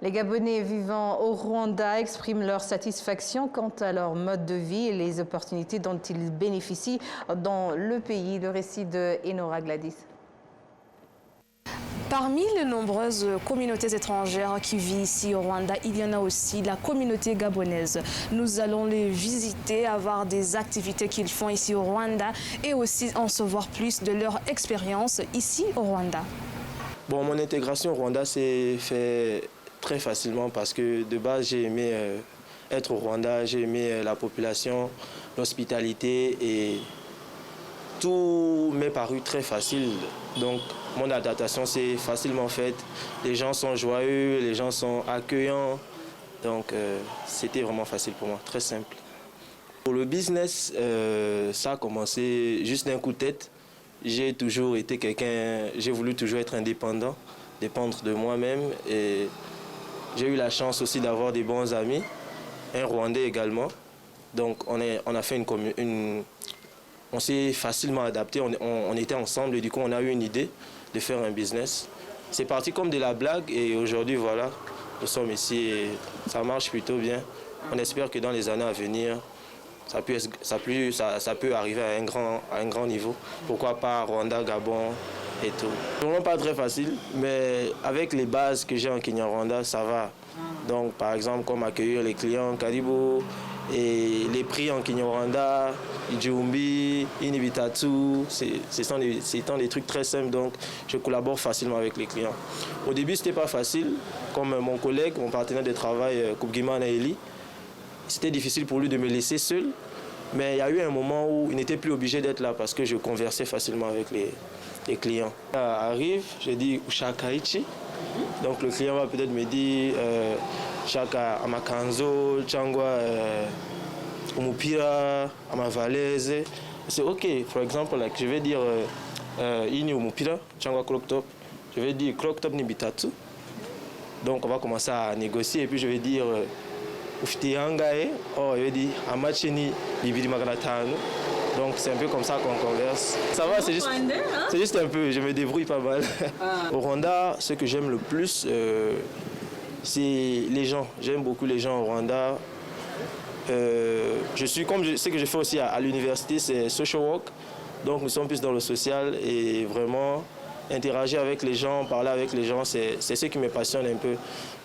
Les Gabonais vivant au Rwanda expriment leur satisfaction quant à leur mode de vie et les opportunités dont ils bénéficient dans le pays. Le récit de Enora Gladys. Parmi les nombreuses communautés étrangères qui vivent ici au Rwanda, il y en a aussi la communauté gabonaise. Nous allons les visiter, avoir des activités qu'ils font ici au Rwanda et aussi en savoir plus de leur expérience ici au Rwanda. Bon, mon intégration au Rwanda s'est fait très facilement parce que de base j'ai aimé être au Rwanda, j'ai aimé la population, l'hospitalité et tout m'est paru très facile. Donc mon adaptation s'est facilement faite. Les gens sont joyeux, les gens sont accueillants. Donc c'était vraiment facile pour moi, très simple. Pour le business, ça a commencé juste d'un coup de tête. J'ai toujours été quelqu'un, j'ai voulu toujours être indépendant, dépendre de moi-même. Et j'ai eu la chance aussi d'avoir des bons amis, un Rwandais également. Donc on a fait on s'est facilement adapté, on était ensemble et du coup on a eu une idée de faire un business. C'est parti comme de la blague et aujourd'hui voilà, nous sommes ici et ça marche plutôt bien. On espère que dans les années à venir, ça peut arriver à un grand niveau. Pourquoi pas Rwanda, Gabon et tout. Vraiment pas très facile, mais avec les bases que j'ai en Kinyarwanda, ça va. Donc par exemple, comme accueillir les clients, Karibo, et les prix en Kinyarwanda, Ijumbi, Inibitatu, c'est des trucs très simples, donc je collabore facilement avec les clients. Au début, c'était pas facile, comme mon collègue, mon partenaire de travail, Kubgima Naeli, c'était difficile pour lui de me laisser seul, mais il y a eu un moment où il n'était plus obligé d'être là parce que je conversais facilement avec les clients. Arrive, je dis Ushaka Ichi, donc le client va peut-être me dire Shaka Amakanzo, Changwa Umupira, Amavalaise. C'est ok, par exemple, like, je vais dire Ini Umupira, Changwa Croctop, je vais dire Croctop Nibitatu. Donc on va commencer à négocier et puis je vais dire Ufitiangae, oh, je vais dire Amachini Bibiri Maganatanu. Donc c'est un peu comme ça qu'on converse. Ça va, c'est juste un peu, je me débrouille pas mal. Au Rwanda, ce que j'aime le plus, c'est les gens. J'aime beaucoup les gens au Rwanda. Ce que je fais aussi à l'université, c'est social work. Donc nous sommes plus dans le social et vraiment interagir avec les gens, parler avec les gens, c'est ce qui me passionne un peu.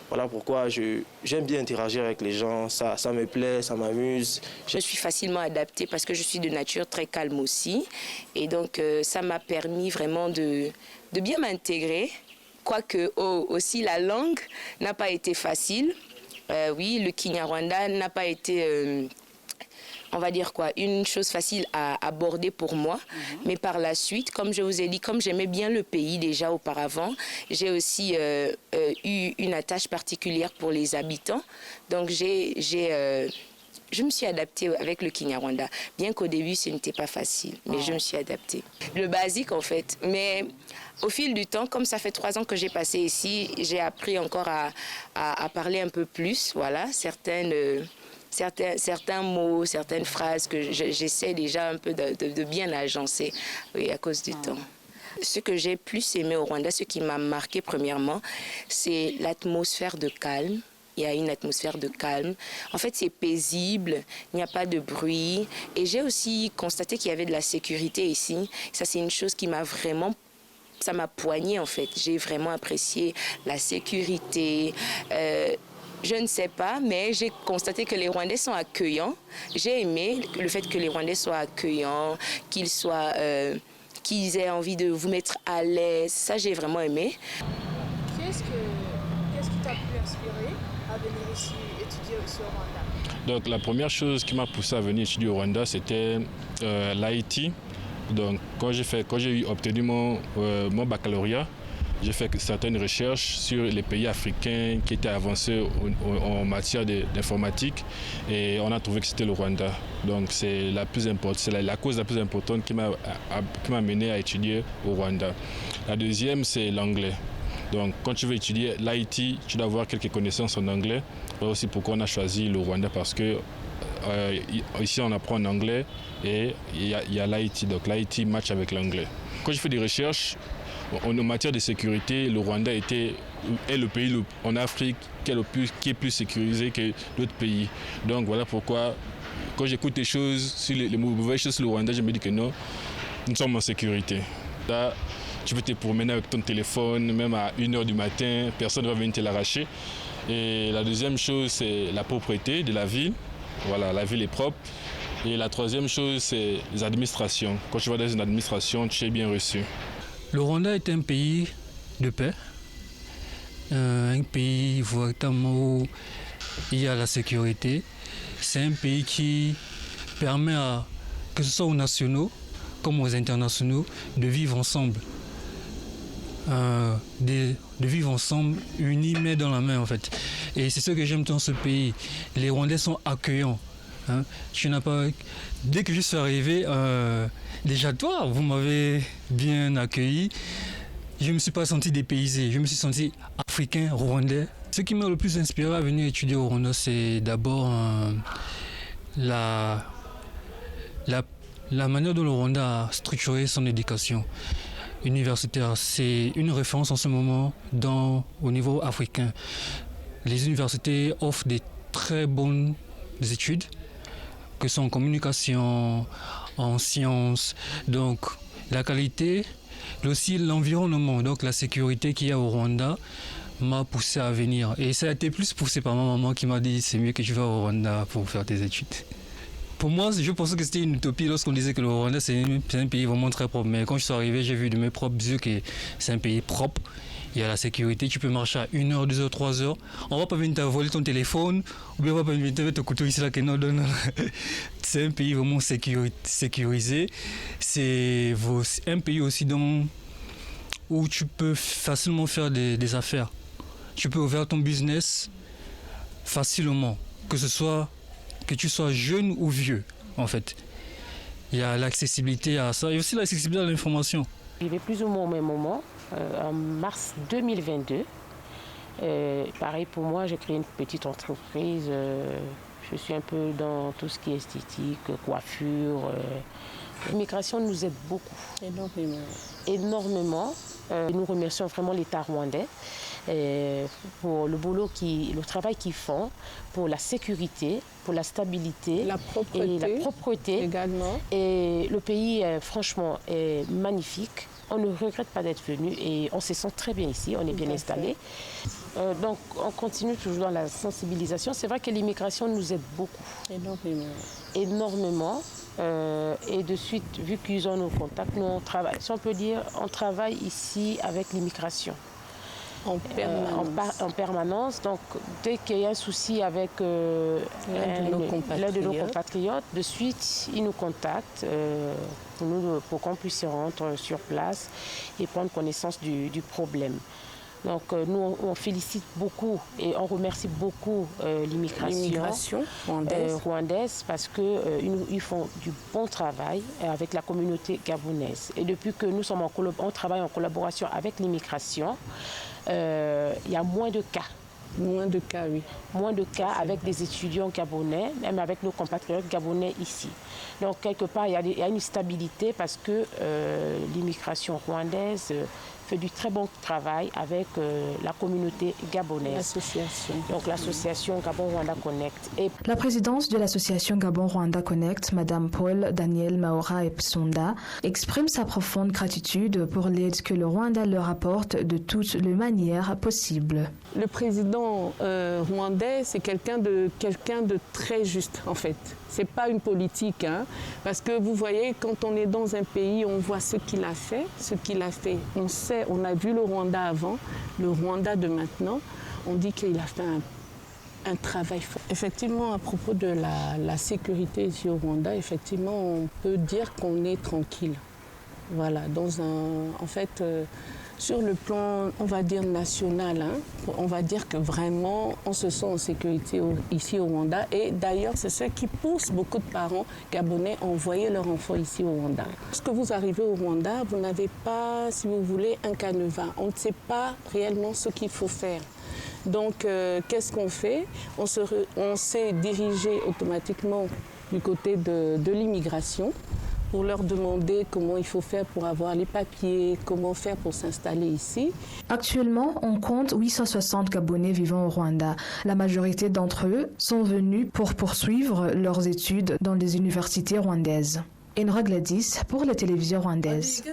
Voilà pourquoi j'aime bien interagir avec les gens, ça me plaît, ça m'amuse. Je suis facilement adaptée parce que je suis de nature très calme aussi. Et donc ça m'a permis vraiment de bien m'intégrer. Quoique aussi la langue n'a pas été facile. Oui, le Kinyarwanda n'a pas été... on va dire quoi, une chose facile à aborder pour moi. Mais par la suite, comme je vous ai dit, comme j'aimais bien le pays déjà auparavant, j'ai aussi eu une attache particulière pour les habitants. Donc je me suis adaptée avec le Kinyarwanda. Bien qu'au début, ce n'était pas facile, mais je me suis adaptée. Le basique, en fait. Mais au fil du temps, comme ça fait 3 ans que j'ai passé ici, j'ai appris encore à parler un peu plus. Voilà, certains mots, certaines phrases que j'essaie déjà un peu de bien agencer, oui, à cause du temps. Ce que j'ai plus aimé au Rwanda, ce qui m'a marqué premièrement, c'est l'atmosphère de calme. Il y a une atmosphère de calme. En fait, c'est paisible, il n'y a pas de bruit. Et j'ai aussi constaté qu'il y avait de la sécurité ici. Ça, c'est une chose qui m'a vraiment... Ça m'a poignée, en fait. J'ai vraiment apprécié la sécurité. Je ne sais pas, mais j'ai constaté que les Rwandais sont accueillants. J'ai aimé le fait que les Rwandais soient accueillants, qu'ils aient envie de vous mettre à l'aise. Ça, j'ai vraiment aimé. Qu'est-ce qui t'a pu inspirer à venir ici étudier aussi au Rwanda? Donc la première chose qui m'a poussé à venir étudier au Rwanda, c'était l'Haïti. Donc quand j'ai obtenu mon baccalauréat, j'ai fait certaines recherches sur les pays africains qui étaient avancés en matière d'informatique et on a trouvé que c'était le Rwanda. Donc c'est la cause la plus importante qui m'a mené à étudier au Rwanda. La deuxième, c'est l'anglais. Donc quand tu veux étudier l'Haïti, tu dois avoir quelques connaissances en anglais. C'est aussi pourquoi on a choisi le Rwanda parce que ici on apprend en anglais et il y a l'Haïti. Donc l'Haïti match avec l'anglais. Quand je fais des recherches, en matière de sécurité, le Rwanda était est le pays en Afrique qui est plus sécurisé que d'autres pays. Donc voilà pourquoi, quand j'écoute les choses, sur les mauvaises choses sur le Rwanda, je me dis que non, nous sommes en sécurité. Là, tu peux te promener avec ton téléphone, même à 1h du matin, personne ne va venir te l'arracher. Et la deuxième chose, c'est la propreté de la ville. Voilà, la ville est propre. Et la troisième chose, c'est les administrations. Quand tu vas dans une administration, tu es bien reçu. Le Rwanda est un pays de paix, un pays véritablement où il y a la sécurité. C'est un pays qui permet à, que ce soit aux nationaux comme aux internationaux, de vivre ensemble. De vivre ensemble, unis, main dans la main en fait. Et c'est ce que j'aime dans ce pays. Les Rwandais sont accueillants. Hein. Tu n'as pas... Dès que je suis arrivé, déjà toi, vous m'avez bien accueilli. Je ne me suis pas senti dépaysé, je me suis senti africain, rwandais. Ce qui m'a le plus inspiré à venir étudier au Rwanda, c'est d'abord la manière dont le Rwanda a structuré son éducation universitaire. C'est une référence en ce moment au niveau africain. Les universités offrent des très bonnes études, que ce soit en communication, en sciences. Donc la qualité, mais aussi l'environnement, donc la sécurité qu'il y a au Rwanda m'a poussé à venir. Et ça a été plus poussé par ma maman qui m'a dit c'est mieux que tu vas au Rwanda pour faire tes études. Pour moi, je pensais que c'était une utopie lorsqu'on disait que le Rwanda c'est un pays vraiment très propre. Mais quand je suis arrivé, j'ai vu de mes propres yeux que c'est un pays propre. Il y a la sécurité, tu peux marcher à 1h, 2h, 3h. On ne va pas venir te voler ton téléphone, ou bien on va pas venir te mettre ton couteau ici là. Non. C'est un pays vraiment sécurisé. C'est un pays aussi où tu peux facilement faire des affaires. Tu peux ouvrir ton business facilement, que tu sois jeune ou vieux en fait. Il y a l'accessibilité à ça et aussi l'accessibilité à l'information. Il y avait plus ou moins au même moment, en mars 2022. Pareil pour moi, j'ai créé une petite entreprise. Je suis un peu dans tout ce qui est esthétique, coiffure. L'immigration nous aide beaucoup. Énormément. Nous remercions vraiment l'État rwandais pour le travail qu'ils font, pour la sécurité, pour la stabilité, la propreté également. Et le pays, franchement, est magnifique. On ne regrette pas d'être venu et on se sent très bien ici, on est bien installé. Donc on continue toujours dans la sensibilisation. C'est vrai que l'immigration nous aide beaucoup. Énormément. Et de suite, vu qu'ils ont nos contacts, nous on travaille. Si on peut dire, on travaille ici avec l'immigration. En permanence. Donc, dès qu'il y a un souci avec l'un de nos compatriotes, de suite, ils nous contactent pour qu'on puisse se rendre sur place et prendre connaissance du problème. Donc, nous, on félicite beaucoup et on remercie beaucoup l'immigration rwandaise parce qu'ils font du bon travail avec la communauté gabonaise. Et depuis que nous sommes on travaille en collaboration avec l'immigration, il y a moins de cas. Moins de cas, oui. Moins de cas avec des étudiants gabonais, même avec nos compatriotes gabonais ici. Donc, quelque part, il y a une stabilité parce que l'immigration rwandaise fait du très bon travail avec la communauté gabonaise. Donc l'association Gabon-Rwanda Connect. La présidente de l'association Gabon-Rwanda Connect, Madame Paul Daniel Maora Epsonda, exprime sa profonde gratitude pour l'aide que le Rwanda leur apporte de toutes les manières possibles. Le président rwandais, c'est quelqu'un de très juste en fait. C'est pas une politique, hein, parce que vous voyez, quand on est dans un pays, on voit ce qu'il a fait, On sait, on a vu le Rwanda avant, le Rwanda de maintenant. On dit qu'il a fait un travail fort. Effectivement, à propos de la sécurité ici au Rwanda, effectivement, on peut dire qu'on est tranquille. Voilà, sur le plan, on va dire, national, hein, on va dire que vraiment, on se sent en sécurité ici au Rwanda. Et d'ailleurs, c'est ce qui pousse beaucoup de parents gabonais à envoyer leurs enfants ici au Rwanda. Lorsque vous arrivez au Rwanda, vous n'avez pas, si vous voulez, un canevas. On ne sait pas réellement ce qu'il faut faire. Donc, qu'est-ce qu'on fait ? On s'est dirigé automatiquement du côté de l'immigration pour leur demander comment il faut faire pour avoir les papiers, comment faire pour s'installer ici. Actuellement, on compte 860 Gabonais vivant au Rwanda. La majorité d'entre eux sont venus pour poursuivre leurs études dans les universités rwandaises. Enra Gladys pour la télévision rwandaise.